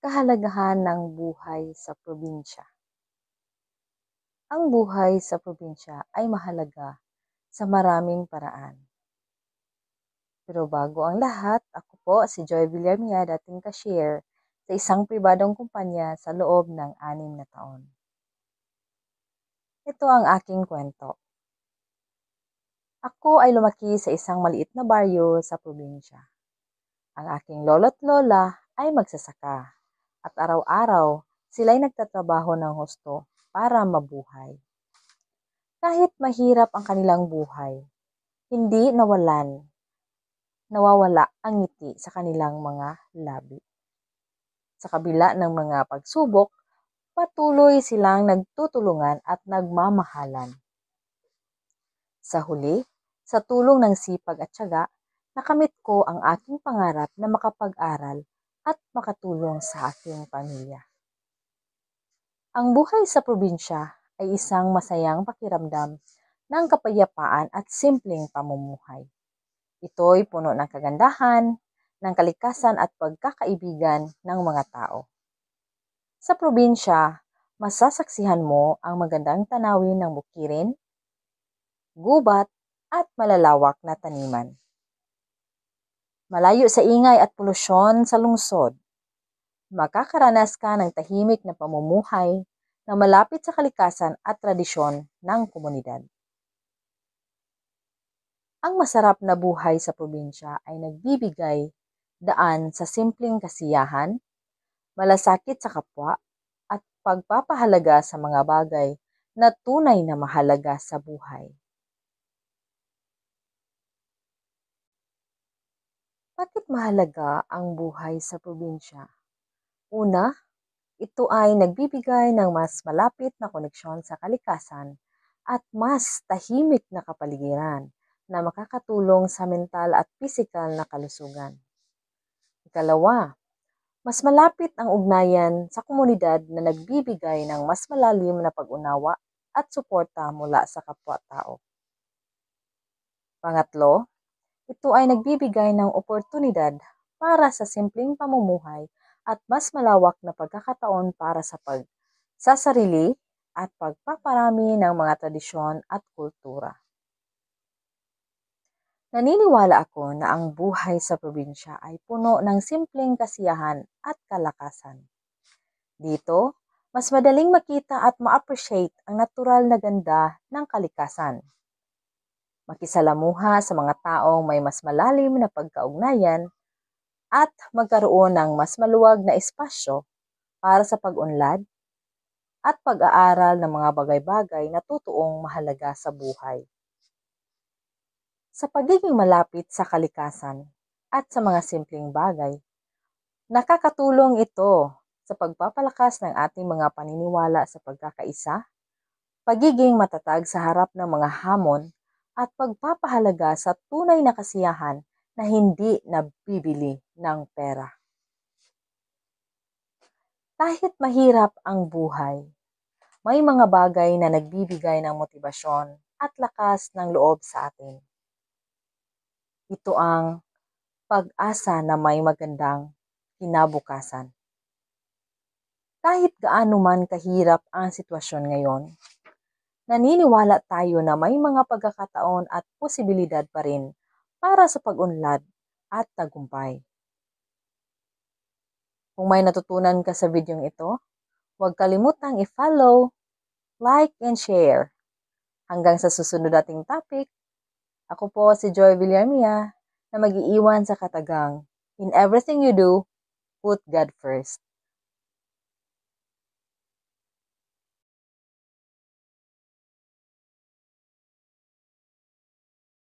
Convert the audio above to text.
Kahalagahan ng buhay sa probinsya. Ang buhay sa probinsya ay mahalaga sa maraming paraan. Pero bago ang lahat, ako po si Joy Villarmia, dating cashier sa isang pribadong kumpanya sa loob ng 6 na taon. Ito ang aking kwento. Ako ay lumaki sa isang maliit na baryo sa probinsya. Ang aking lolo't lola ay magsasaka at araw-araw sila'y nagtatrabaho ng husto para mabuhay. Kahit mahirap ang kanilang buhay, hindi nawawala ang ngiti sa kanilang mga labi. Sa kabila ng mga pagsubok, patuloy silang nagtutulungan at nagmamahalan. Sa huli, sa tulong ng sipag at tiyaga, nakamit ko ang aking pangarap na makapag-aral at makatulong sa aking pamilya. Ang buhay sa probinsya ay isang masayang pakiramdam ng kapayapaan at simpleng pamumuhay. Ito'y puno ng kagandahan, ng kalikasan at pagkakaibigan ng mga tao. Sa probinsya, masasaksihan mo ang magandang tanawin ng bukirin, gubat at malalawak na taniman. Malayo sa ingay at polusyon sa lungsod, makakaranas ka ng tahimik na pamumuhay na malapit sa kalikasan at tradisyon ng komunidad. Ang masarap na buhay sa probinsya ay nagbibigay daan sa simpleng kasiyahan, malasakit sa kapwa, at pagpapahalaga sa mga bagay na tunay na mahalaga sa buhay. Bakit mahalaga ang buhay sa probinsya? Una, ito ay nagbibigay ng mas malapit na koneksyon sa kalikasan at mas tahimik na kapaligiran na makakatulong sa mental at pisikal na kalusugan. Ikalawa, mas malapit ang ugnayan sa komunidad na nagbibigay ng mas malalim na pag-unawa at suporta mula sa kapwa-tao. Pangatlo, ito ay nagbibigay ng oportunidad para sa simpleng pamumuhay at mas malawak na pagkakataon para sa pagsasarili at pagpaparami ng mga tradisyon at kultura. Naniniwala ako na ang buhay sa probinsya ay puno ng simpleng kasiyahan at kalakasan. Dito, mas madaling makita at ma-appreciate ang natural na ganda ng kalikasan. Makisalamuha sa mga taong may mas malalim na pagkaugnayan at magkaroon ng mas maluwag na espasyo para sa pag-unlad at pag-aaral ng mga bagay-bagay na totoong mahalaga sa buhay. Sa pagiging malapit sa kalikasan at sa mga simpleng bagay, nakakatulong ito sa pagpapalakas ng ating mga paniniwala sa pagkakaisa, pagiging matatag sa harap ng mga hamon, at pagpapahalaga sa tunay na kasiyahan na hindi nabibili ng pera. Kahit mahirap ang buhay, may mga bagay na nagbibigay ng motibasyon at lakas ng loob sa atin. Ito ang pag-asa na may magandang kinabukasan. Kahit gaano man kahirap ang sitwasyon ngayon, naniniwala tayo na may mga pagkakataon at posibilidad pa rin para sa pag-unlad at tagumpay. Kung may natutunan ka sa videong ito, huwag kalimutang i-follow, like, and share. Hanggang sa susunod nating topic, ako po si Joy Villarmia na mag-iiwan sa katagang, in everything you do, put God first.